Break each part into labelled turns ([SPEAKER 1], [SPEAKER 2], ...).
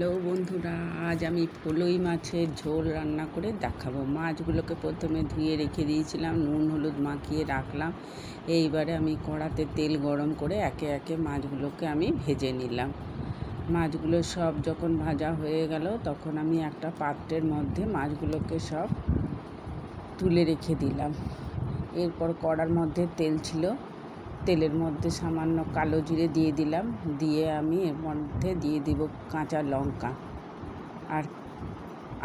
[SPEAKER 1] Hello বন্ধুরা, আজ আমি ফলই মাছের ঝোল রান্না করে দেখাবো। মাছগুলোকে প্রথমে ধুয়ে রেখে দিয়েছিলাম, নুন হলুদ মাখিয়ে রাখলাম। এইবারে আমি কড়াতে তেল গরম করে একে একে মাছগুলোকে আমি ভেজে নিলাম। মাছগুলো সব যখন ভাজা হয়ে গেল তখন আমি একটা পাত্রের মধ্যে মাছগুলোকে সব তুলে রেখে দিলাম। এরপর কড়ার মধ্যে তেল ছিল, তেলের মধ্যে সামান্য কালো জিরে দিয়ে দিলাম। দিয়ে আমি এর মধ্যে দিয়ে দিব কাঁচা লঙ্কা, আর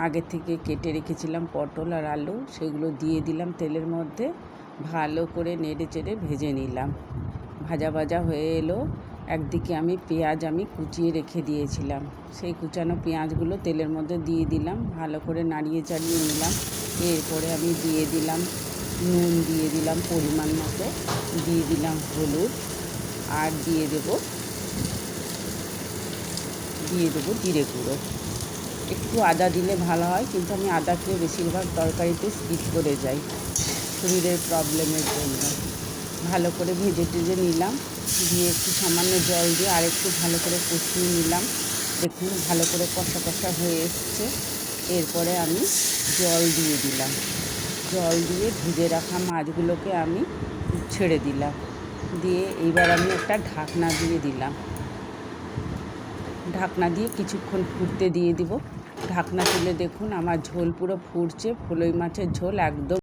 [SPEAKER 1] আগে থেকে কেটে রেখেছিলাম পটল আর আলু, সেগুলো দিয়ে দিলাম তেলের মধ্যে। ভালো করে নেড়ে চেড়ে ভেজে নিলাম। ভাজা ভাজা হয়ে এলো। একদিকে আমি পেঁয়াজ কুচিয়ে রেখে দিয়েছিলাম, সেই কুচানো পেঁয়াজগুলো তেলের মধ্যে দিয়ে দিলাম। ভালো করে নাড়িয়ে চাড়িয়ে নিলাম। এরপরে আমি দিয়ে দিলাম নুন, দিয়ে দিলাম পরিমাণ মতো, দিয়ে দিলাম হলুদ, আর দিয়ে দেবো জিরে গুঁড়ো। একটু আদা দিলে ভালো হয়, কিন্তু আমি আদা খেয়ে বেশিরভাগ তরকারিতে স্কিপ করে যাই শরীরের প্রবলেমের জন্য। ভালো করে ভেজে টেজে নিলাম। দিয়ে একটু সামান্য জল দিয়ে আরেকটু ভালো করে কষিয়ে নিলাম। দেখুন ভালো করে কষা কষা হয়ে এসছে। এরপরে আমি জল দিয়ে দিলাম। জল দিয়ে ভেজে রাখা মাছগুলোকে আমি ছেড়ে দিলাম। দিয়ে এইবার আমি একটা ঢাকনা দিয়ে দিলাম। ঢাকনা দিয়ে কিছুক্ষণ ফুটতে দিয়ে দিব। ঢাকনা তুলে দেখুন আমার ঝোল পুরো ফুটছে। ফলই মাছের ঝোল একদম